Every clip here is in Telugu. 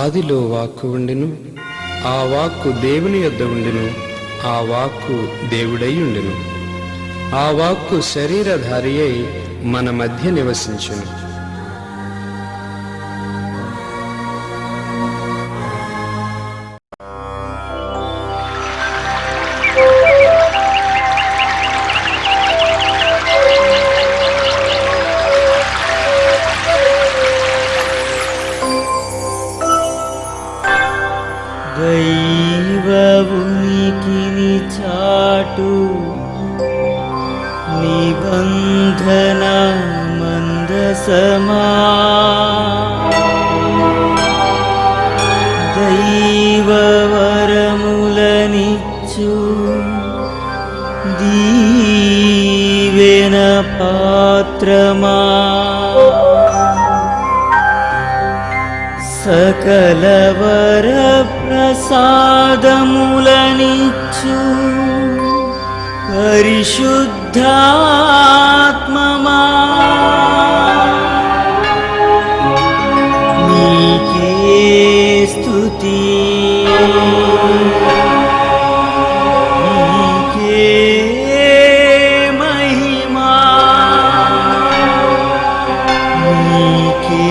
ఆదిలో వాక్కు ఉండెను, ఆ వాక్కు దేవుని యొద్ద ఉండెను, ఆ వాక్కు దేవుడై ఉండెను. ఆ వాక్కు శరీరధారి అయి మన మధ్య నివసించెను. దైవ ఉనికిని చాటు నిబంధన మందసమా, దైవ వరములనిచ్చు దీవెన పాత్రమా, సకల వర ప్రసాదములనిచ్చు పరిశుద్ధాత్మమా, నీకే స్తుతి, నీకే మహిమా, నీకే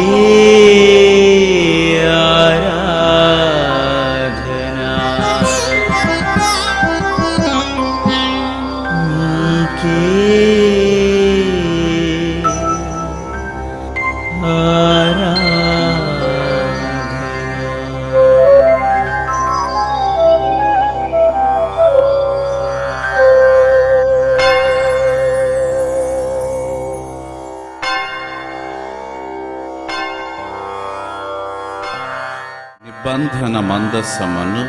నిబంధన మందసమును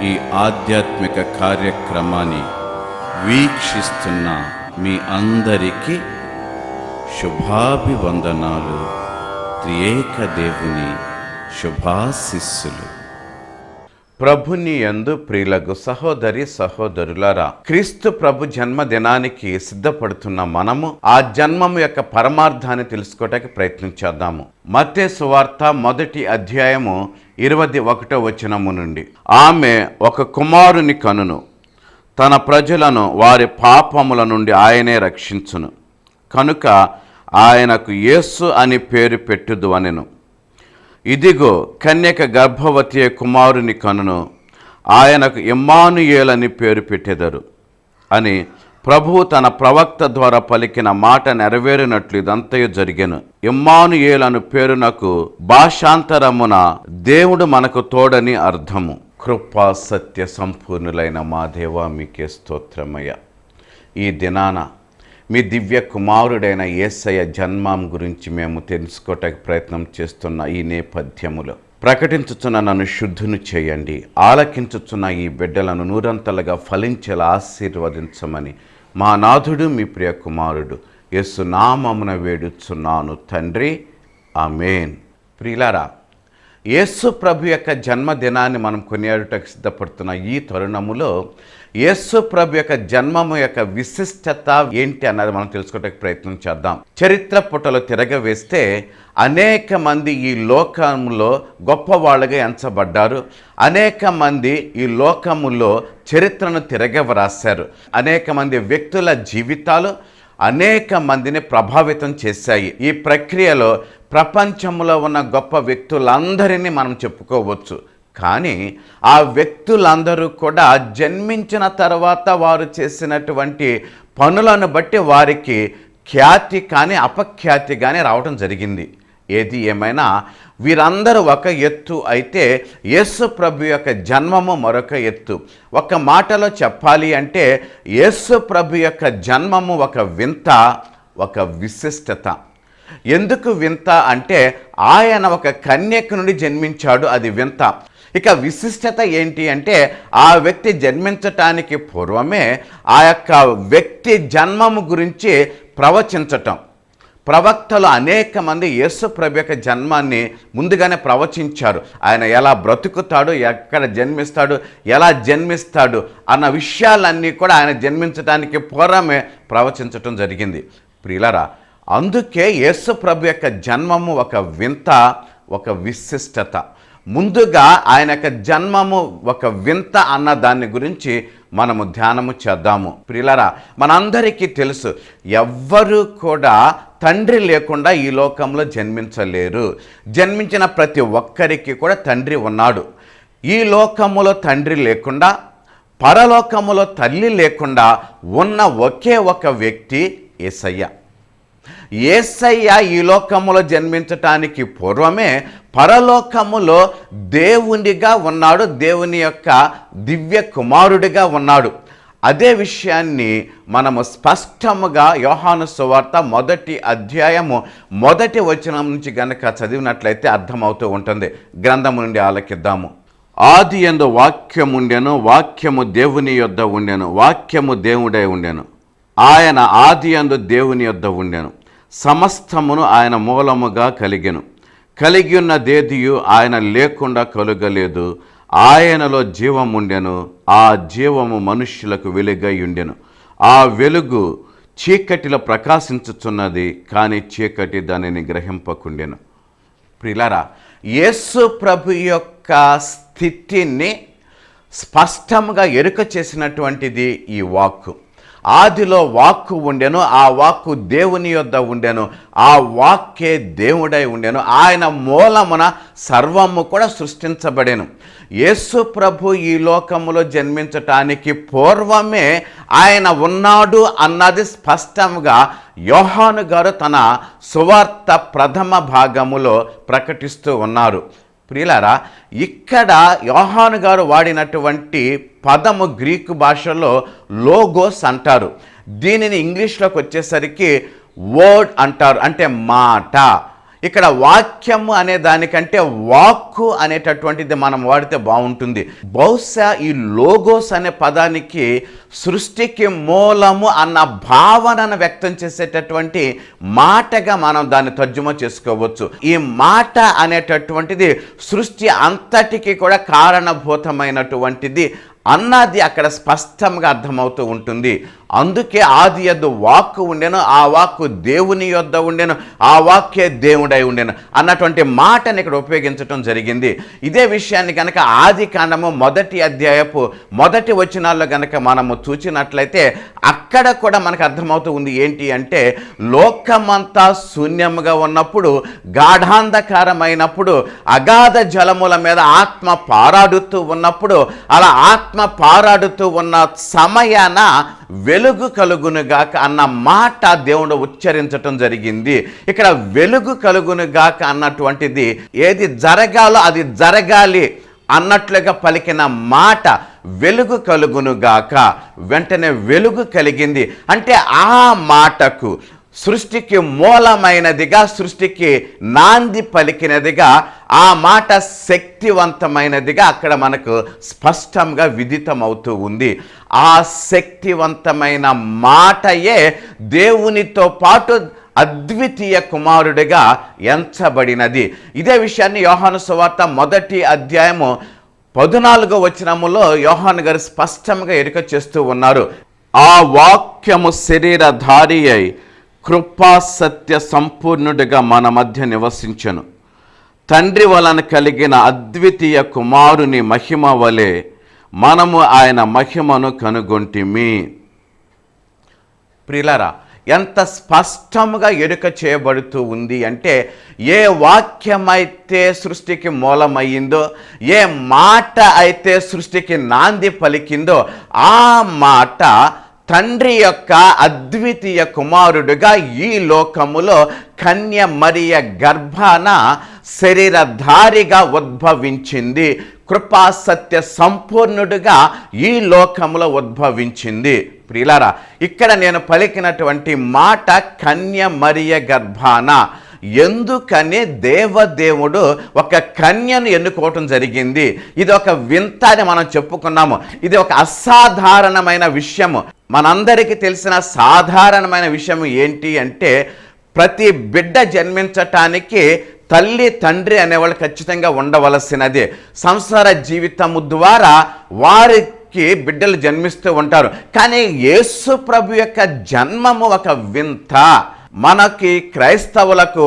ఈ ఆధ్యాత్మిక కార్యక్రమాన్ని వీక్షిస్తున్న మీ అందరికీ శుభాభివందనాలు. త్రియేక దేవుని శుభాశిస్సులు. ప్రభుని యందు ప్రియులకు సహోదరి సహోదరులారా, క్రీస్తు ప్రభు జన్మదినానికి సిద్ధపడుతున్న మనము ఆ జన్మము యొక్క పరమార్థాన్ని తెలుసుకోవటానికి ప్రయత్నించేద్దాము. మత్తయి సువార్త 1వ అధ్యాయము 21వ వచనము నుండి, ఆమె ఒక కుమారుని కనును, తన ప్రజలను వారి పాపముల నుండి ఆయనే రక్షించును, కనుక ఆయనకు యేసు అని పేరు పెట్టుదు అనెను. ఇదిగో కన్యక గర్భవతి కుమారుని కనును, ఆయనకు ఇమ్మానుయేలు అని పేరు పెట్టెదరు అని ప్రభువు తన ప్రవక్త ద్వారా పలికిన మాట నెరవేరినట్లు ఇదంతయు జరిగెను. ఇమ్మానుయేలు అను పేరునకు భాషాంతరమున దేవుడు మనకు తోడని అర్థము. కృపా సత్య సంపూర్ణులైన మా దేవా, మీకే స్తోత్రమయ్య. ఈ దినాన మీ దివ్య కుమారుడైన యేసయ్య జన్మం గురించి మేము తెలుసుకోవటానికి ప్రయత్నం చేస్తున్న ఈ నేపథ్యములో ప్రకటించుచున్న నన్ను శుద్ధుని చేయండి. ఆలకించుచున్న ఈ బిడ్డలను నూరంతలుగా ఫలించేలా ఆశీర్వదించమని మా నాథుడు మీ ప్రియ కుమారుడు యేసు నామమున వేడుచున్నాను తండ్రి, ఆమేన్. ప్రియులారా, యేసు ప్రభు యొక్క జన్మదినాన్ని మనం కొనియాడుటకు సిద్ధపడుతున్న ఈ తరుణములో యేసు ప్రభు యొక్క జన్మము యొక్క విశిష్టత ఏంటి అన్నది మనం తెలుసుకోవడానికి ప్రయత్నం చేద్దాం. చరిత్ర పుటలో తిరగవేస్తే అనేక మంది ఈ లోకములో గొప్పవాళ్ళుగా ఎంచబడ్డారు. అనేక మంది ఈ లోకములో చరిత్రను తిరగవ్రాశారు. అనేక మంది వ్యక్తుల జీవితాలు అనేక మందిని ప్రభావితం చేశాయి. ఈ ప్రక్రియలో ప్రపంచంలో ఉన్న గొప్ప వ్యక్తులందరినీ మనం చెప్పుకోవచ్చు. కానీ ఆ వ్యక్తులందరూ కూడా జన్మించిన తర్వాత వారు చేసినటువంటి పనులను బట్టి వారికి ఖ్యాతి కానీ అపఖ్యాతి కానీ రావడం జరిగింది. ఏది ఏమైనా వీరందరూ ఒక ఎత్తు అయితే యేసు ప్రభు యొక్క జన్మము మరొక ఎత్తు. ఒక మాటలో చెప్పాలి అంటే యేసు ప్రభు యొక్క జన్మము ఒక వింత, ఒక విశిష్టత. ఎందుకు వింత అంటే ఆయన ఒక కన్యక నుండి జన్మించాడు, అది వింత. ఇక విశిష్టత ఏంటి అంటే ఆ వ్యక్తి జన్మించటానికి పూర్వమే ఆ యొక్క వ్యక్తి జన్మము గురించి ప్రవచించటం. ప్రవక్తలు అనేక మంది యేసు ప్రభు యొక్క జన్మాన్ని ముందుగానే ప్రవచించారు. ఆయన ఎలా బ్రతుకుతాడు, ఎక్కడ జన్మిస్తాడు, ఎలా జన్మిస్తాడు అన్న విషయాలన్నీ కూడా ఆయన జన్మించడానికి పూర్వమే ప్రవచించటం జరిగింది. ప్రియులారా, అందుకే యేసు ప్రభు యొక్క జన్మము ఒక వింత, ఒక విశిష్టత. ముందుగా ఆయన యొక్క జన్మము ఒక వింత అన్న దాని గురించి మనము ధ్యానము చేద్దాము. ప్రియులారా, మనందరికీ తెలుసు, ఎవ్వరూ కూడా తండ్రి లేకుండా ఈ లోకంలో జన్మించలేరు. జన్మించిన ప్రతి ఒక్కరికి కూడా తండ్రి ఉన్నాడు. ఈ లోకములో తండ్రి లేకుండా, పరలోకములో తల్లి లేకుండా ఉన్న ఒకే ఒక వ్యక్తి యేసయ్య. యేసయ్య ఈ లోకములో జన్మించటానికి పూర్వమే పరలోకములో దేవునిగా ఉన్నాడు, దేవుని యొక్క దివ్య కుమారుడిగా ఉన్నాడు. అదే విషయాన్ని మనము స్పష్టముగా యోహాను సువార్త 1వ అధ్యాయము 1వ వచనం నుంచి గనక చదివినట్లయితే అర్థమవుతూ ఉంటుంది. గ్రంథము నుండి ఆలకిద్దాము. ఆదియందు వాక్యముండెను, వాక్యము దేవుని యొద్ద ఉండెను, వాక్యము దేవుడై ఉండెను. ఆయన ఆదియందు దేవుని యొద్ద ఉండెను. సమస్తమును ఆయన మూలముగా కలిగెను. కలిగి ఉన్నదేదియు ఆయన లేకుండా కలుగలేదు. ఆయనలో జీవముండెను. ఆ జీవము మనుష్యులకు వెలుగై ఉండెను. ఆ వెలుగు చీకటిలో ప్రకాశించుచున్నది, కానీ చీకటి దానిని గ్రహింపకుండెను. ప్రియులారా, యేసు ప్రభు యొక్క స్థితిని స్పష్టంగా ఎరుక చేసినటువంటిది ఈ వాక్కు. ఆదిలో వాక్కు ఉండెను, ఆ వాక్కు దేవుని యొద్ద ఉండెను, ఆ వాక్కే దేవుడై ఉండెను. ఆయన మూలమున సర్వము కూడా సృష్టించబడెను. యేసు ప్రభు ఈ లోకములో జన్మించటానికి పూర్వమే ఆయన ఉన్నాడు అన్నది స్పష్టంగా యోహాను గారు తన సువార్త ప్రథమ భాగములో ప్రకటిస్తూ ఉన్నారు. ప్రియులారా, ఇక్కడ యోహాను గారు వాడినటువంటి పదము గ్రీకు భాషలో లోగోస్ అంటారు. దీనిని ఇంగ్లీష్లోకి వచ్చేసరికి వర్డ్ అంటారు, అంటే మాట. ఇక్కడ వాక్యము అనే దానికంటే వాక్కు అనేటటువంటిది మనం వాడితే బాగుంటుంది. బహుశా ఈ లోగోస్ అనే పదానికి సృష్టికి మూలము అన్న భావనను వ్యక్తం చేసేటటువంటి మాటగా మనం దాన్ని తర్జుమా చేసుకోవచ్చు. ఈ మాట అనేటటువంటిది సృష్టి అంతటికి కూడా కారణభూతమైనటువంటిది అన్నది అక్కడ స్పష్టంగా అర్థమవుతూ ఉంటుంది. అందుకే ఆది యందు వాక్కు ఉండెను, ఆ వాక్కు దేవుని యొద్ద ఉండెను, ఆ వాక్యే దేవుడై ఉండెను అన్నటువంటి మాటని ఇక్కడ ఉపయోగించడం జరిగింది. ఇదే విషయాన్ని కనుక ఆది కాండము 1వ అధ్యాయపు 1వ వచనాల్లో కనుక మనము చూచినట్లయితే అక్కడ కూడా మనకు అర్థమవుతూ ఉంది. ఏంటి అంటే, లోకమంతా శూన్యముగా ఉన్నప్పుడు, గాఢాంధకారమైనప్పుడు, అగాధ జలముల మీద ఆత్మ పారాడుతూ ఉన్నప్పుడు, అలా ఆత్మ పారాడుతూ ఉన్న సమయాన వెలుగు కలుగునుగాక అన్న మాట దేవుడు ఉచ్చరించటం జరిగింది. ఇక్కడ వెలుగు కలుగునుగాక అన్నటువంటిది ఏది జరగాలో అది జరగాలి అన్నట్లుగా పలికిన మాట వెలుగు కలుగునుగాక. వెంటనే వెలుగు కలిగింది. అంటే ఆ మాటకు, సృష్టికి మూలమైనదిగా, సృష్టికి నాంది పలికినదిగా, ఆ మాట శక్తివంతమైనదిగా అక్కడ మనకు స్పష్టంగా విదితమవుతూ ఉంది. ఆ శక్తివంతమైన మాటయే దేవునితో పాటు అద్వితీయ కుమారుడిగా ఎంచబడినది. ఇదే విషయాన్ని యోహాను సువార్త 1వ అధ్యాయము 14వ వచనములో యోహాను గారు స్పష్టంగా ఎరుక చేస్తూ ఉన్నారు. ఆ వాక్యము శరీరధారి అయి కృపా సత్య సంపూర్ణుడిగా మన మధ్య నివసించెను. తండ్రి వలన కలిగిన అద్వితీయ కుమారుని మహిమ వలె మనము ఆయన మహిమను కనుగొంటిమి. ప్రియులారా, ఎంత స్పష్టంగా ఎరుక చేయబడుతూ ఉంది అంటే, ఏ వాక్యమైతే సృష్టికి మూలమయ్యిందో, ఏ మాట అయితే సృష్టికి నాంది పలికిందో, ఆ మాట తండ్రి యొక్క అద్వితీయ కుమారుడుగా ఈ లోకములో కన్య మరియ గర్భాన శరీరధారిగా ఉద్భవించింది. కృపా సత్య సంపూర్ణుడుగా ఈ లోకములో ఉద్భవించింది. ప్రియులారా, ఇక్కడ నేను పలికినటువంటి మాట కన్య మరియ గర్భాన. ఎందుకని దేవదేవుడు ఒక కన్యను ఎన్నుకోవటం జరిగింది? ఇది ఒక వింత అని మనం చెప్పుకున్నాము. ఇది ఒక అసాధారణమైన విషయము. మనందరికీ తెలిసిన సాధారణమైన విషయం ఏంటి అంటే, ప్రతి బిడ్డ జన్మించటానికి తల్లి తండ్రి అనేవాళ్ళు ఖచ్చితంగా ఉండవలసినదే. సంసార జీవితము ద్వారా వారికి బిడ్డలు జన్మిస్తూ ఉంటారు. కానీ యేసు ప్రభు యొక్క జన్మము ఒక వింత. మనకి క్రైస్తవులకు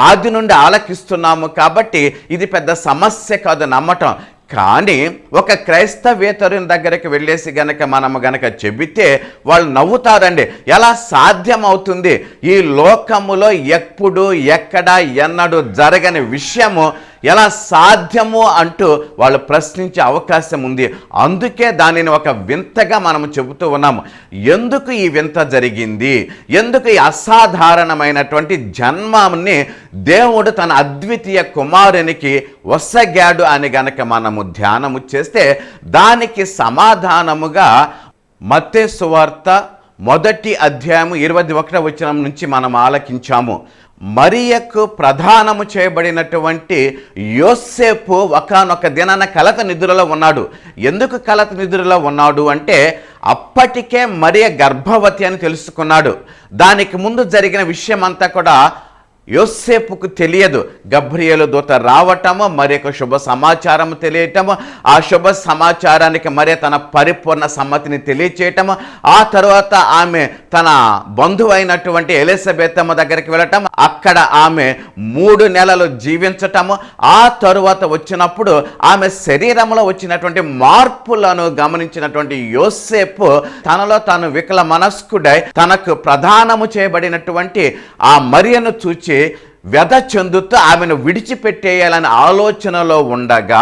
ఆది నుండి ఆలకిస్తున్నాము కాబట్టి ఇది పెద్ద సమస్య కాదు నమ్మటం. కానీ ఒక క్రైస్తవేతరుని దగ్గరికి వెళ్ళేసి మనము గనక చెబితే వాళ్ళు నవ్వుతారండి. ఎలా సాధ్యమవుతుంది? ఈ లోకములో ఎప్పుడు ఎక్కడ ఎన్నడూ జరగని విషయము ఎలా సాధ్యము అంటూ వాళ్ళు ప్రశ్నించే అవకాశం ఉంది. అందుకే దానిని ఒక వింతగా మనము చెబుతూ ఉన్నాము. ఎందుకు ఈ వింత జరిగింది? ఎందుకు ఈ అసాధారణమైనటువంటి జన్మని దేవుడు తన అద్వితీయ కుమారునికి వసగాడు అని గనక మనము ధ్యానము చేస్తే దానికి సమాధానముగా మత్తయి సువార్త 1వ అధ్యాయము 21వ వచనం నుంచి మనం ఆలకించాము. మరియకు ప్రధానము చేయబడినటువంటి యోసేపు ఒకానొక దినాన కలత నిద్రలో ఉన్నాడు. ఎందుకు కలత నిద్రలో ఉన్నాడు అంటే అప్పటికే మరియ గర్భవతి అని తెలుసుకున్నాడు. దానికి ముందు జరిగిన విషయం అంతా కూడా యోసేపుకు తెలియదు. గబ్రియేలు దూత రావటము, మరి యొక్క శుభ సమాచారము తెలియటము, ఆ శుభ సమాచారానికి మరి తన పరిపూర్ణ సమ్మతిని తెలియచేయటము, ఆ తర్వాత ఆమె తన బంధువైనటువంటి ఎలిజబెతమ్మ దగ్గరికి వెళ్ళటం, అక్కడ ఆమె 3 నెలలు జీవించటము, ఆ తరువాత వచ్చినప్పుడు ఆమె శరీరంలో వచ్చినటువంటి మార్పులను గమనించినటువంటి యోసేపు తనలో తాను వికల మనస్కుడై తనకు ప్రధానము చేయబడినటువంటి ఆ మరియను చూచి వ్యధ చెందుతూ ఆమెను విడిచిపెట్టేయాలని ఆలోచనలో ఉండగా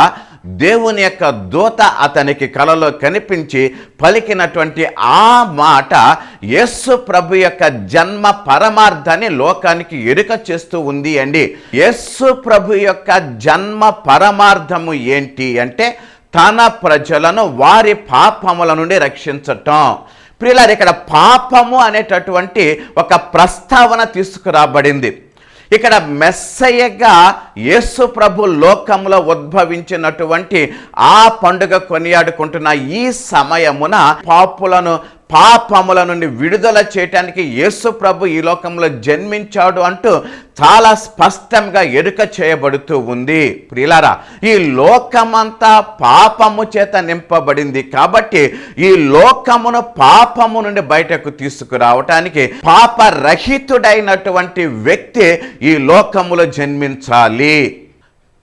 దేవుని యొక్క దూత అతనికి కలలో కనిపించి పలికినటువంటి ఆ మాట యేసు ప్రభు యొక్క జన్మ పరమార్థాన్ని లోకానికి ఎరుక చేస్తూ ఉంది అండి. యేసు ప్రభు యొక్క జన్మ పరమార్థము ఏంటి అంటే తన ప్రజలను వారి పాపముల నుండి రక్షించటం. ప్రియులారా, ఇక్కడ పాపము అనేటటువంటి ఒక ప్రస్తావన తీసుకురాబడింది. ఇక్కడ మెస్సయ్యగా యేసు ప్రభు లోకంలో ఉద్భవించినటువంటి ఆ పండుగ కొనియాడుకుంటున్న ఈ సమయమున పాపముల నుండి విడుదల చేయటానికి యేసు ప్రభు ఈ లోకంలో జన్మించాడు అంటూ చాలా స్పష్టంగా ఎరుక చేయబడుతూ ఉంది. ప్రియులారా, ఈ లోకమంతా పాపము చేత నింపబడింది కాబట్టి ఈ లోకమును పాపము నుండి బయటకు తీసుకురావటానికి పాపరహితుడైనటువంటి వ్యక్తి ఈ లోకములో జన్మించాలి.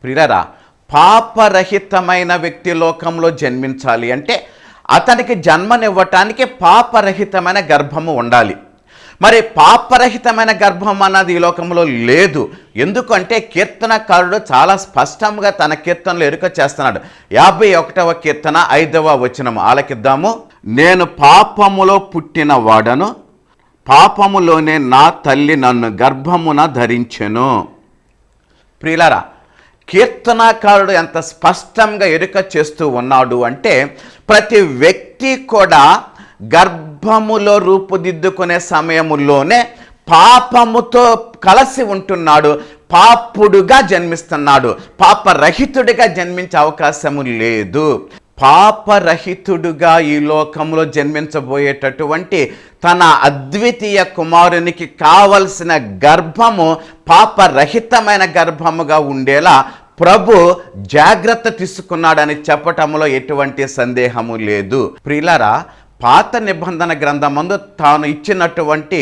ప్రియులారా, పాపరహితమైన వ్యక్తి లోకంలో జన్మించాలి అంటే అతనికి జన్మనివ్వటానికి పాపరహితమైన గర్భము ఉండాలి. మరి పాపరహితమైన గర్భం అన్నది ఈ లోకంలో లేదు. ఎందుకంటే కీర్తనకారుడు చాలా స్పష్టంగా తన కీర్తనలు ఎరుక చేస్తున్నాడు. 51వ కీర్తన 5వ వచనం ఆలకిద్దాము. నేను పాపములో పుట్టిన వాడను, పాపములోనే నా తల్లి నన్ను గర్భమున ధరించెను. ప్రియులారా, కీర్తనాకారుడు ఎంత స్పష్టంగా ఎరుక చేస్తూ ఉన్నాడు అంటే ప్రతి వ్యక్తి కూడా గర్భములో రూపుదిద్దుకునే సమయములోనే పాపముతో కలిసి ఉంటున్నాడు, పాపుడుగా జన్మిస్తున్నాడు. పాపరహితుడిగా జన్మించే అవకాశము లేదు. పాపరహితుడుగా ఈ లోకంలో జన్మించబోయేటటువంటి తన అద్వితీయ కుమారునికి కావలసిన గర్భము పాపరహితమైన గర్భముగా ఉండేలా ప్రభు జాగ్రత్త తీసుకున్నాడని చెప్పటంలో ఎటువంటి సందేహము లేదు. ప్రియులారా, పాత నిబంధన గ్రంథమందు తాను ఇచ్చినటువంటి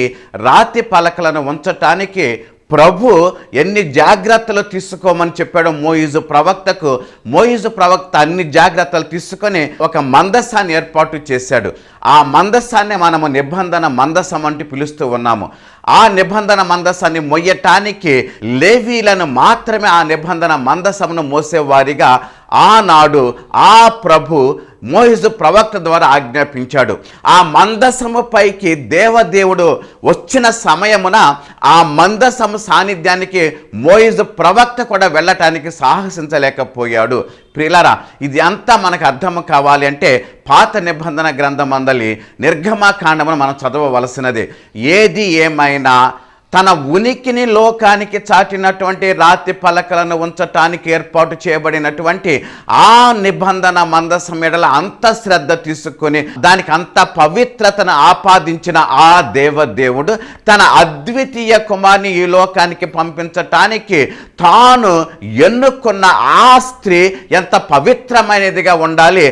రాతి పలకలను ఉంచటానికి ప్రభు ఎన్ని జాగ్రత్తలు తీసుకోమని చెప్పాడో మోయిజు ప్రవక్తకు, మోయిజు ప్రవక్త అన్ని జాగ్రత్తలు తీసుకొని ఒక మందసాన్ని ఏర్పాటు చేశాడు. ఆ మందసాన్ని మనము నిబంధన మందసం అంటూ పిలుస్తూ ఉన్నాము. ఆ నిబంధన మందసాన్ని మొయ్యటానికి లేవీలను మాత్రమే ఆ నిబంధన మందసమును మోసేవారిగా ఆనాడు ఆ ప్రభు మోయిజు ప్రవక్త ద్వారా ఆజ్ఞాపించాడు. ఆ మందసము పైకి దేవదేవుడు వచ్చిన సమయమున ఆ మందసము సాన్నిధ్యానికి మోయిజు ప్రవక్త కూడా వెళ్ళటానికి సాహసించలేకపోయాడు. ప్రియులారా, ఇది అంతా మనకు అర్థం కావాలి అంటే పాత నిబంధన గ్రంథమందలి నిర్గమకాండమును మనం చదవవలసినది. ఏది ఏమైనా తన ఉనికిని లోకానికి చాటినటువంటి రాతి పలకలను ఉంచటానికి ఏర్పాటు చేయబడినటువంటి ఆ నిబంధన మందసం ఎడల అంత శ్రద్ధ తీసుకొని దానికి అంత పవిత్రతను ఆపాదించిన ఆ దేవదేవుడు తన అద్వితీయ కుమారుని ఈ లోకానికి పంపించటానికి తాను ఎన్నుకున్న ఆ స్త్రీ ఎంత పవిత్రమైనదిగా ఉండాలి,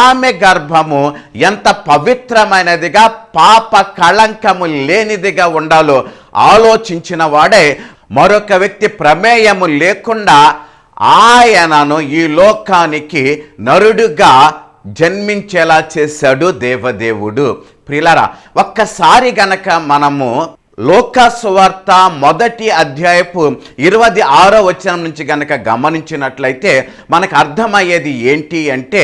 ఆమె గర్భము ఎంత పవిత్రమైనదిగా పాప కళంకము లేనిదిగా ఉండాలో ఆలోచించిన వాడే మరొక వ్యక్తి ప్రమేయము లేకుండా ఆయనను ఈ లోకానికి నరుడుగా జన్మించేలా చేశాడు దేవదేవుడు. ప్రియులారా, ఒక్కసారి గనక మనము లూకా సువార్త 1వ అధ్యాయపు 26వ వచనం నుంచి గనక గమనించినట్లయితే మనకు అర్థమయ్యేది ఏంటి అంటే,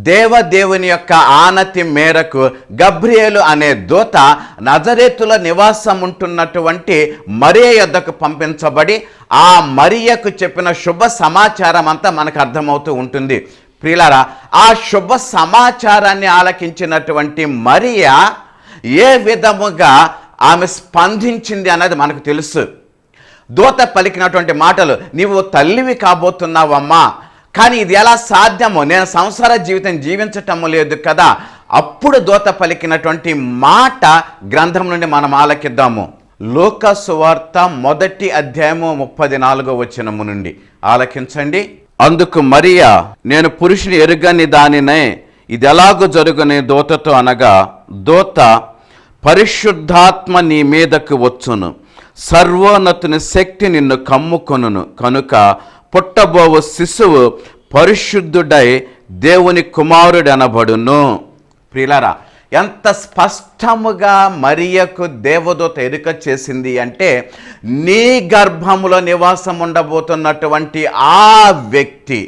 దేవదేవుని యొక్క ఆనతి మేరకు గబ్రియేలు అనే దూత నజరేతులో నివాసం ఉంటున్నటువంటి మరియ యొద్దకు పంపించబడి ఆ మరియకు చెప్పిన శుభ సమాచారం అంతా మనకు అర్థమవుతూ ఉంటుంది. ప్రియులారా, ఆ శుభ సమాచారాన్ని ఆలకించినటువంటి మరియ ఏ విధముగా ఆమె స్పందించింది అన్నది మనకు తెలుసు. దూత పలికినటువంటి మాటలు, నీవు తల్లివి కాబోతున్నావమ్మా, కానీ ఇది ఎలా సాధ్యమో, నేను సంసార జీవితం జీవించటము లేదు కదా. అప్పుడు దూత పలికినటువంటి మాట గ్రంథం నుండి మనం ఆలకిద్దాము. లూకా సువార్త 1వ అధ్యాయము 34వ వచనము నుండి ఆలకించండి. అందుకు మరియా, నేను పురుషుని ఎరుగని దానినే ఇది ఎలాగూ జరుగునే దూతతో అనగా, దూత, పరిశుద్ధాత్మ నీ మీదకు వచ్చును, సర్వోన్నతుని శక్తి నిన్ను కమ్ముకొనును, కనుక పుట్టబోవు శిశువు పరిశుద్ధుడై దేవుని కుమారుడనబడును. ప్రియులారా, ఎంత స్పష్టముగా మరియకు దేవదూత ఎరుక చేసింది అంటే, నీ గర్భములో నివాసం ఉండబోతున్నటువంటి ఆ వ్యక్తి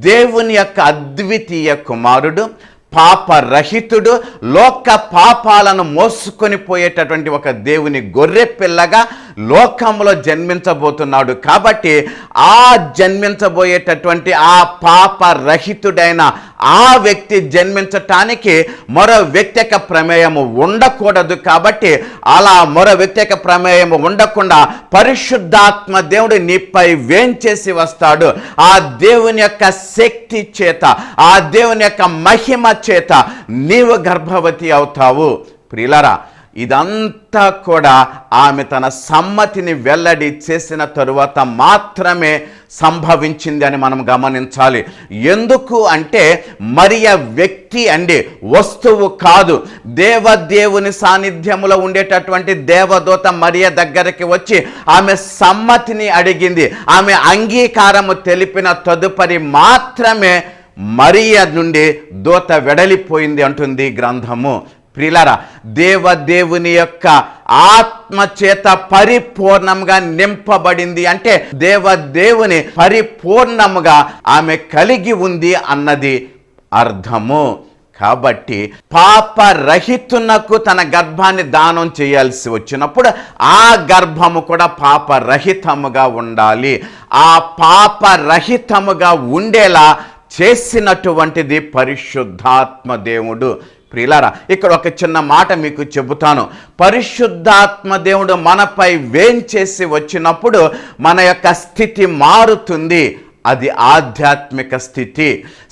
దేవుని యొక్క అద్వితీయ కుమారుడు, పాపరహితుడు, లోక పాపాలను మోసుకొని పోయేటటువంటి ఒక దేవుని గొర్రె పిల్లగా లోకంలో జన్మించబోతున్నాడు. కాబట్టి ఆ జన్మించబోయేటటువంటి ఆ పాపరహితుడైన ఆ వ్యక్తి జన్మించటానికి మరో వ్యక్తి యొక్క ప్రమేయము ఉండకూడదు. కాబట్టి అలా మరో వ్యక్తి యొక్క ప్రమేయము ఉండకుండా పరిశుద్ధాత్మ దేవుడు నీపై వేంచేసి వస్తాడు. ఆ దేవుని యొక్క శక్తి చేత, ఆ దేవుని యొక్క మహిమ చేత నీవు గర్భవతి అవుతావు. ప్రియులారా, ఇదంతా కూడా ఆమె తన సమ్మతిని వెల్లడి చేసిన తరువాత మాత్రమే సంభవించింది అని మనం గమనించాలి. ఎందుకు అంటే, మరియ వ్యక్తి అండి, వస్తువు కాదు. దేవదేవుని సాన్నిధ్యములో ఉండేటటువంటి దేవదూత మరియ దగ్గరికి వచ్చి ఆమె సమ్మతిని అడిగింది. ఆమె అంగీకారము తెలిపిన తదుపరి మాత్రమే మరియ నుండి దూత వెడలిపోయింది అంటుంది గ్రంథము. ప్రియులారా, దేవదేవుని యొక్క ఆత్మ చేత పరిపూర్ణంగా నింపబడింది అంటే దేవదేవుని పరిపూర్ణముగా ఆమె కలిగి ఉంది అన్నది అర్థము. కాబట్టి పాపరహితునకు తన గర్భాన్ని దానం చేయాల్సి వచ్చినప్పుడు ఆ గర్భము కూడా పాపరహితముగా ఉండాలి. ఆ పాపరహితముగా ఉండేలా చేసినటువంటిది పరిశుద్ధాత్మ దేవుడు. ప్రియులారా, ఇక్కడ ఒక చిన్న మాట మీకు చెబుతాను. పరిశుద్ధాత్మ దేవుడు మనపై వేంచేసి వచ్చినప్పుడు మన యొక్క స్థితి మారుతుంది. అది ఆధ్యాత్మిక స్థితి.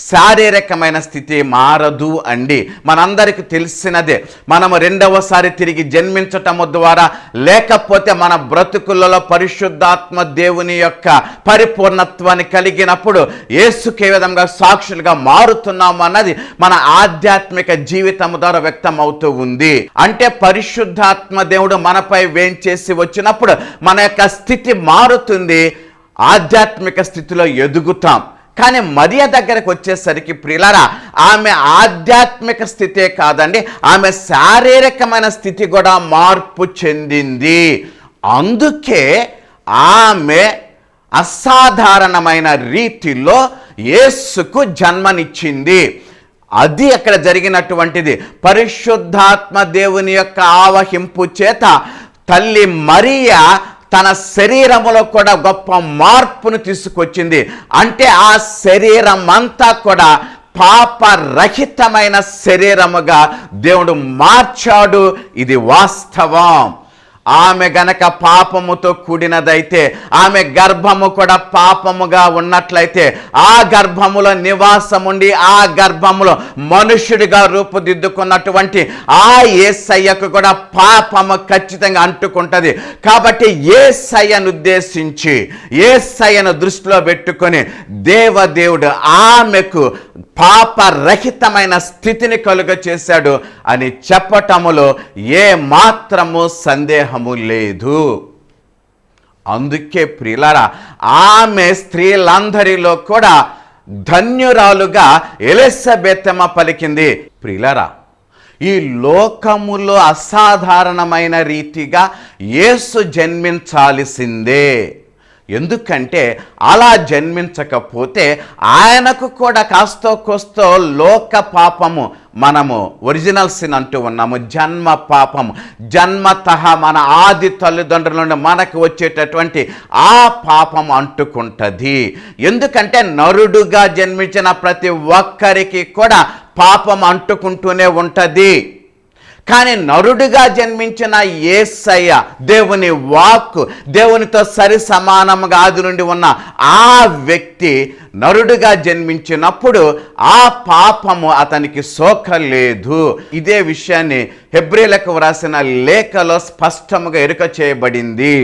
శారీరకమైన స్థితి మారదు అండి. మనందరికీ తెలిసినదే. మనము రెండవసారి తిరిగి జన్మించటము ద్వారా, లేకపోతే మన బ్రతుకులలో పరిశుద్ధాత్మ దేవుని యొక్క పరిపూర్ణత్వాన్ని కలిగినప్పుడు యేసుకే విధంగా సాక్షులుగా మారుతున్నాము అన్నది మన ఆధ్యాత్మిక జీవితం ద్వారా వ్యక్తం అవుతూ ఉంది. అంటే పరిశుద్ధాత్మ దేవుడు మనపై వేంచేసి వచ్చినప్పుడు మన యొక్క స్థితి మారుతుంది, ఆధ్యాత్మిక స్థితిలో ఎదుగుతాం. కానీ మరియ దగ్గరకు వచ్చేసరికి ప్రియులారా, ఆమె ఆధ్యాత్మిక స్థితే కాదండి, ఆమె శారీరకమైన స్థితి కూడా మార్పు చెందింది. అందుకే ఆమె అసాధారణమైన రీతిలో యేసుకు జన్మనిచ్చింది. అది అక్కడ జరిగినటువంటిది. పరిశుద్ధాత్మ దేవుని యొక్క ఆవహింపు చేత తల్లి మరియ తన శరీరములో కూడా గొప్ప మార్పును తీసుకొచ్చింది. అంటే ఆ శరీరం అంతా కూడా పాపరహితమైన శరీరముగా దేవుడు మార్చాడు. ఇది వాస్తవం. ఆమె గనక పాపముతో కూడినదైతే, ఆమె గర్భము కూడా పాపముగా ఉన్నట్లయితే, ఆ గర్భములో నివాసముండి ఆ గర్భములో మనుష్యుడిగా రూపుదిద్దుకున్నటువంటి ఆ యేసయ్యకు కూడా పాపము ఖచ్చితంగా అంటుకుంటది. కాబట్టి యేసయ్యను ఉద్దేశించి, యేసయ్యను దృష్టిలో పెట్టుకొని దేవదేవుడు ఆమెకు పాపరహితమైన స్థితిని కలుగ చేశాడు అని చెప్పటములో ఏ మాత్రము సందేహము లేదు. అందుకే ప్రియులారా, ఆమె స్త్రీలందరిలో కూడా ధన్యురాలుగా ఎలిజబెతమ్మ పలికింది. ప్రియులారా, ఈ లోకములో అసాధారణమైన రీతిగా యేసు జన్మించాల్సిందే. ఎందుకంటే అలా జన్మించకపోతే ఆయనకు కూడా కాస్తో కోస్తో లోక పాపము, మనము ఒరిజినల్ సిన్ అంటూ ఉన్నాము, జన్మ పాపము, జన్మతః మన ఆది తల్లిదండ్రుల నుండి మనకు వచ్చేటటువంటి ఆ పాపం అంటుకుంటుంది. ఎందుకంటే నరుడుగా జన్మించిన ప్రతి ఒక్కరికి కూడా పాపం అంటుకుంటూనే ఉంటుంది. కానీ నరుడిగా జన్మించిన యేసయ్య, దేవుని వాక్కు, దేవునితో సరి సమానంగా ఆది నుండి ఉన్న ఆ వ్యక్తి నరుడిగా జన్మించినప్పుడు ఆ పాపము అతనికి సోకలేదు. ఇదే విషయాన్ని హెబ్రీలకు వ్రాసిన లేఖలో స్పష్టంగా ఎరుక చేయబడింది.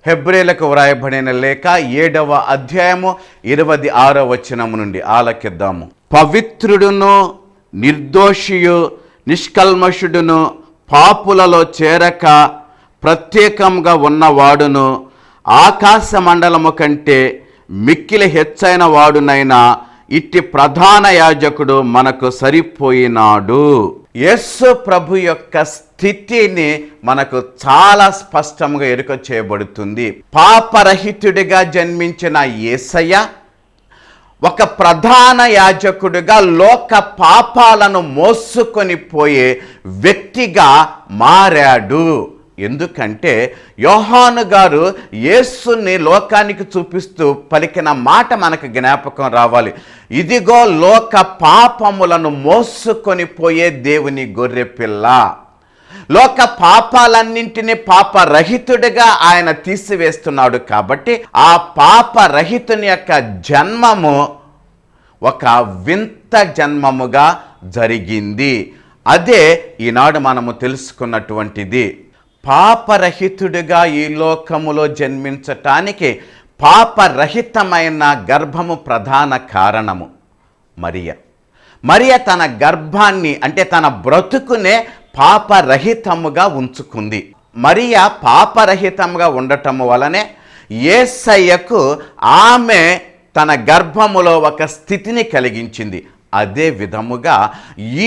హెబ్రీలకు వ్రాయబడిన లేఖ 7వ అధ్యాయము 26వ వచనము నుండి ఆలకిద్దాము. పవిత్రుడును నిర్దోషియు నిష్కల్మషుడును పాపులలో చేరక ప్రత్యేకంగా ఉన్నవాడును ఆకాశ మండలము కంటే మిక్కిలి హెచ్చైన వాడునైనా ఇట్టి ప్రధాన యాజకుడు మనకు సరిపోయినాడు. యేసు ప్రభు యొక్క స్థితిని మనకు చాలా స్పష్టంగా ఎరుక చేయబడుతుంది. పాపరహితుడిగా జన్మించిన యేసయ్య ఒక ప్రధాన యాజకుడిగా లోక పాపాలను మోసుకొని పోయే వ్యక్తిగా మారాడు. ఎందుకంటే యోహాను గారు యేసుని లోకానికి చూపిస్తూ పలికిన మాట మనకు జ్ఞాపకం రావాలి. ఇదిగో లోక పాపములను మోసుకొని పోయే దేవుని గొర్రెపిల్ల. లోక పాపాలన్నింటినీ పాపరహితుడిగా ఆయన తీసివేస్తున్నాడు. కాబట్టి ఆ పాపరహితుని యొక్క జన్మము ఒక వింత జన్మముగా జరిగింది. అదే ఈనాడు మనము తెలుసుకున్నటువంటిది. పాపరహితుడిగా ఈ లోకములో జన్మించటానికి పాపరహితమైన గర్భము ప్రధాన కారణము మరియ తన గర్భాన్ని, అంటే తన బ్రతుకునే పాపరహితముగా ఉంచుకుంది. మరియ పాపరహితంగా ఉండటము వలనే యేసయ్యకు ఆమె తన గర్భములో ఒక స్థితిని కలిగించింది. అదే విధముగా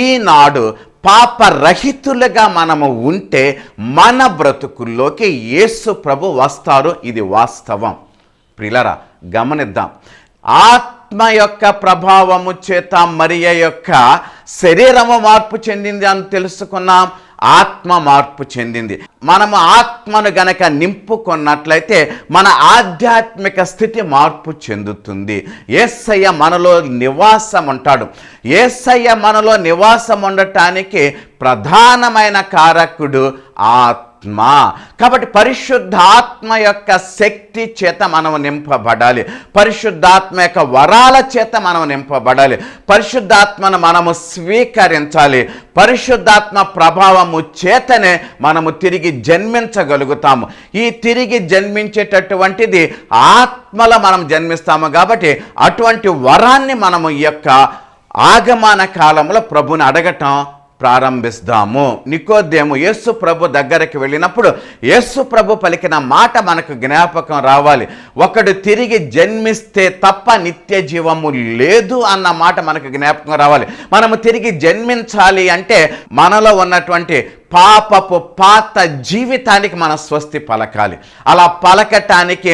ఈనాడు పాపరహితులుగా మనము ఉంటే మన బ్రతుకుల్లోకి యేసు ప్రభు వస్తారు. ఇది వాస్తవం. ప్రియులారా, గమనిద్దాం. ఆత్మ యొక్క ప్రభావము చేత మరియ యొక్క శరీరము మార్పు చెందింది అని తెలుసుకున్నాం. ఆత్మ మార్పు చెందింది. మనము ఆత్మను గనక నింపుకున్నట్లయితే మన ఆధ్యాత్మిక స్థితి మార్పు చెందుతుంది. యేసయ్య మనలో నివాసం ఉంటాడు. యేసయ్య మనలో నివాసం ఉండటానికి ప్రధానమైన కారకుడు ఆత్మ. కాబట్టి పరిశుద్ధాత్మ యొక్క శక్తి చేత మనం నింపబడాలి. పరిశుద్ధాత్మ యొక్క వరాల చేత మనం నింపబడాలి. పరిశుద్ధాత్మను మనము స్వీకరించాలి. పరిశుద్ధాత్మ ప్రభావము చేతనే మనము తిరిగి జన్మించగలుగుతాము. ఈ తిరిగి జన్మించేటటువంటిది ఆత్మలో మనం జన్మిస్తాము. కాబట్టి అటువంటి వరాన్ని మనము ఈ యొక్క ఆగమన కాలంలో ప్రభుని అడగటం ప్రారంభిస్తాము. నికోదేము యేసు ప్రభు దగ్గరికి వెళ్ళినప్పుడు యేసు ప్రభు పలికిన మాట మనకు జ్ఞాపకం రావాలి. ఒకడు తిరిగి జన్మిస్తే తప్ప నిత్య జీవము లేదు అన్న మాట మనకు జ్ఞాపకం రావాలి. మనము తిరిగి జన్మించాలి అంటే మనలో ఉన్నటువంటి పాపపు పాత జీవితానికి మనం స్వస్తి పలకాలి. అలా పలకటానికి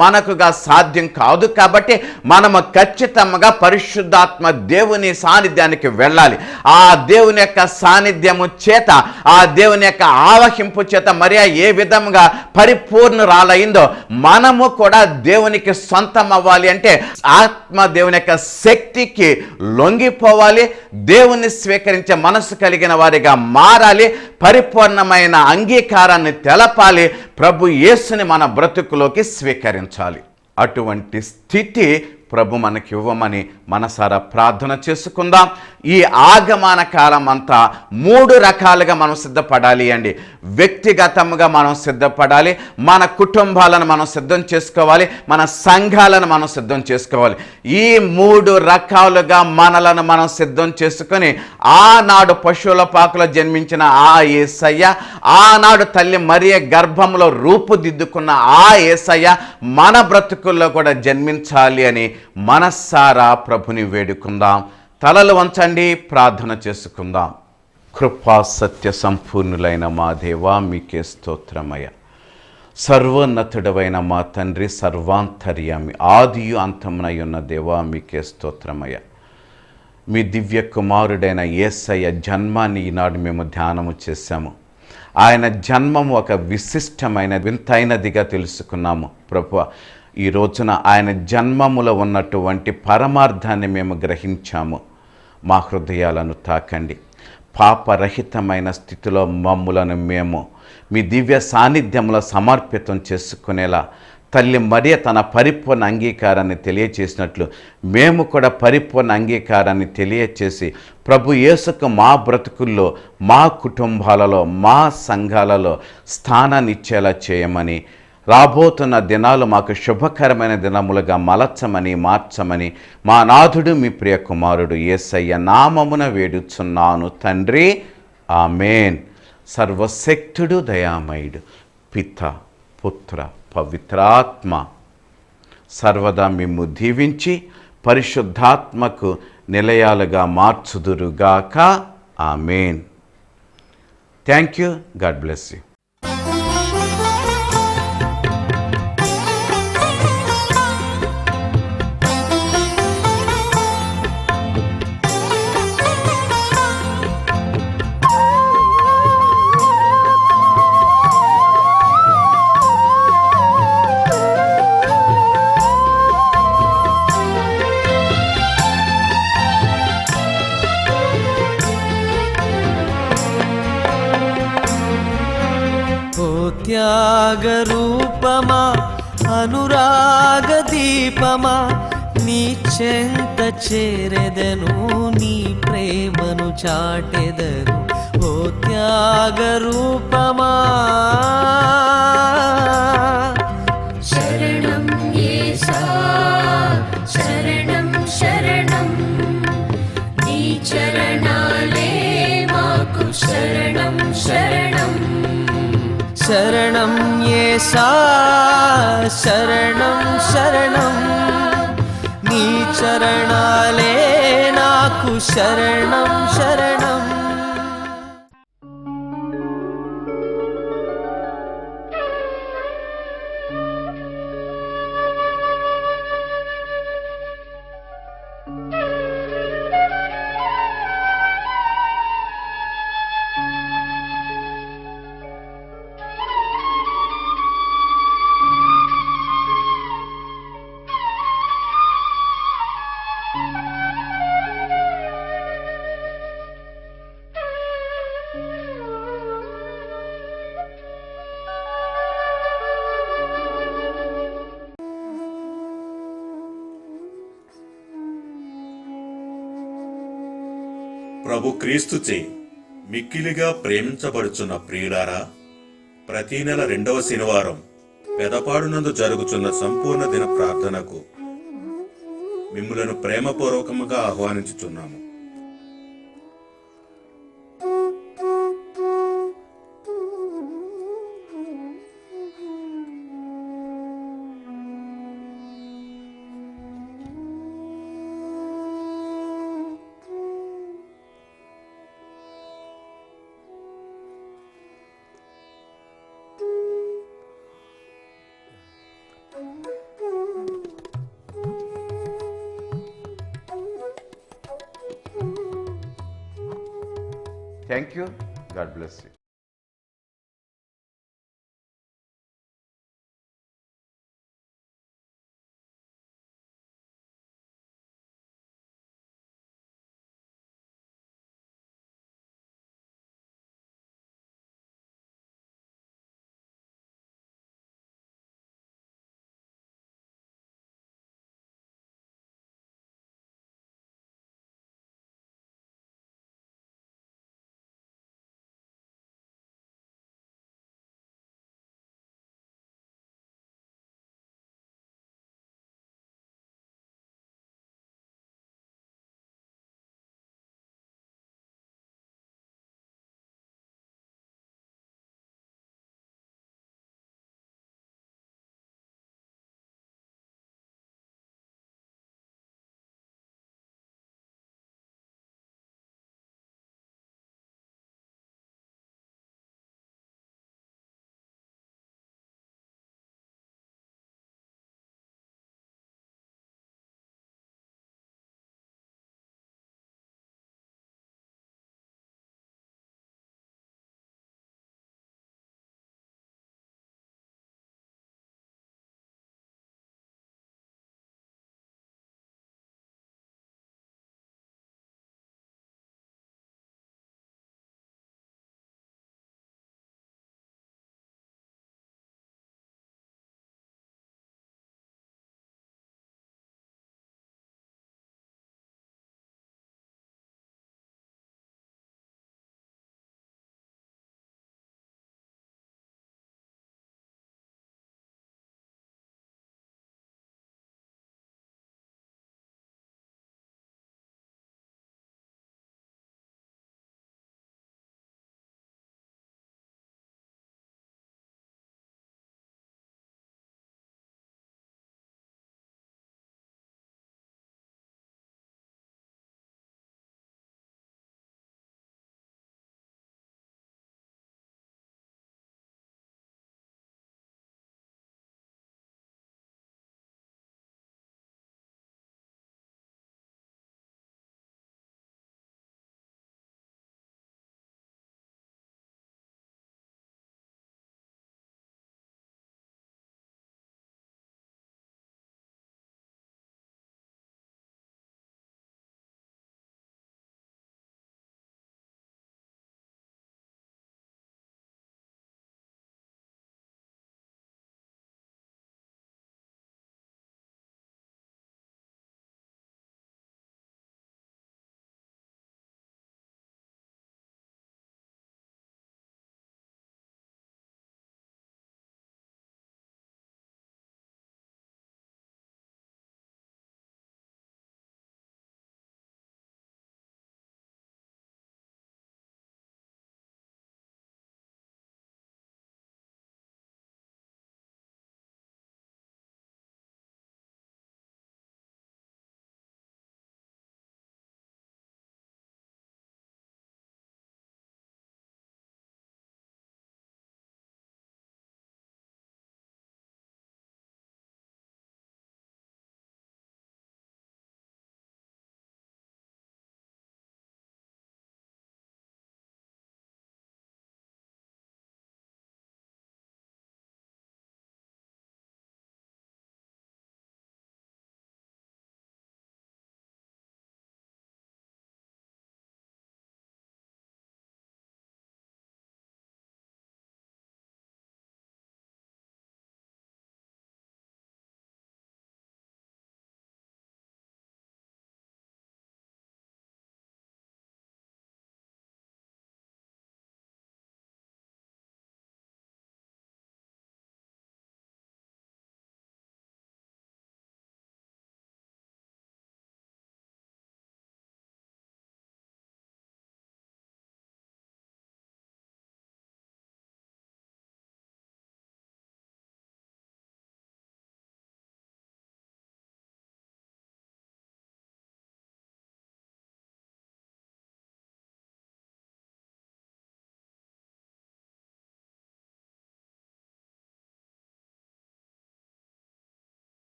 మనకుగా సాధ్యం కాదు. కాబట్టి మనము ఖచ్చితంగా పరిశుద్ధాత్మ దేవుని సాన్నిధ్యానికి వెళ్ళాలి. ఆ దేవుని యొక్క సాన్నిధ్యము చేత, ఆ దేవుని యొక్క ఆవహింపు చేత మరియ ఏ విధంగా పరిపూర్ణురాలైందో మనము కూడా దేవునికి సొంతం అవ్వాలి. అంటే ఆత్మ దేవుని యొక్క శక్తికి లొంగిపోవాలి. దేవుని స్వీకరించే మనసు కలిగిన వారిగా మారాలి. పరిపూర్ణమైన అంగీకారాన్ని తెలపాలి. ప్రభు యేసుని మన బ్రతుకులోకి స్వీకరించాలి. అటువంటి స్థితి ప్రభు మనకి ఇవ్వమని మనసారా ప్రార్థన చేసుకుందాం. ఈ ఆగమన కాలం అంతా 3 రకాలుగా మనం సిద్ధపడాలి అండి. వ్యక్తిగతంగా మనం సిద్ధపడాలి, మన కుటుంబాలను మనం సిద్ధం చేసుకోవాలి, మన సంఘాలను మనం సిద్ధం చేసుకోవాలి. ఈ 3 రకాలుగా మనలను మనం సిద్ధం చేసుకొని ఆనాడు పశువుల పాకలో జన్మించిన ఆ యేసయ్య, ఆనాడు తల్లి మరియ గర్భంలో రూపుదిద్దుకున్న ఆ యేసయ్య మన బ్రతుకుల్లో కూడా జన్మించాలి అని మనస్సారా ప్రభుని వేడుకుందాం. తలలు వంచండి, ప్రార్థన చేసుకుందాం. కృపా సత్య సంపూర్ణులైన మా దేవా, మీకే స్తోత్రమయ్య. సర్వోన్నతుడవైన మా తండ్రి, సర్వాంతర్యామి, ఆదియు అంతమునై ఉన్న దేవా, మీకే స్తోత్రమయ్య. మీ దివ్య కుమారుడైన యేసయ్య జన్మాన్ని ఈనాడు మేము ధ్యానము చేశాము. ఆయన జన్మము ఒక విశిష్టమైన వింతైనదిగా తెలుసుకున్నాము. ప్రభువా, ఈ రోజున ఆయన జన్మములో ఉన్నటువంటి పరమార్థాన్ని మేము గ్రహించాము. మా హృదయాలను తాకండి. పాపరహితమైన స్థితిలో మమ్ములను మేము మీ దివ్య సాన్నిధ్యంలో సమర్పితం చేసుకునేలా తల్లి మరియ తన పరిపూర్ణ అంగీకారాన్ని తెలియచేసినట్లు మేము కూడా పరిపూర్ణ అంగీకారాన్ని తెలియచేసి ప్రభు యేసుకు మా బ్రతుకుల్లో, మా కుటుంబాలలో, మా సంఘాలలో స్థానాన్ని ఇచ్చేలా చేయమని, రాబోతున్న దినాలు మాకు శుభకరమైన దినములుగా మలచమని, మార్చమని మా నాథుడు మీ ప్రియ కుమారుడు యేసయ్య నామమున వేడుచున్నాను తండ్రి, ఆమేన్. సర్వశక్తుడు దయామయుడు పిత, పుత్ర, పవిత్రాత్మ సర్వదా మిమ్ము దీవించి పరిశుద్ధాత్మకు నిలయాలుగా మార్చుదురుగాక. Amen. Thank you. God bless you. త్యాగరూపమా, అనురాగ దీపమా, నీ చెంత చేరెదను, నీ ప్రేమను చాటెదను. ఓ త్యాగరూపమా, శరణం యేసా, శరణం శరణం, నీ చరణాలే మాకు శరణం శరణం. శరణం యేసా, శరణం శరణం, నీ చరణాలే నాకు శరణం శరణం. ప్రభు క్రీస్తుచే మిక్కిలిగా ప్రేమించబడుచున్న ప్రియులారా, ప్రతి నెల 2వ శనివారం పెదపాడునందు జరుగుచున్న సంపూర్ణ దిన ప్రార్థనకు మిమ్ములను ప్రేమపూర్వకముగా ఆహ్వానించుచున్నాము. Thank you. God bless you.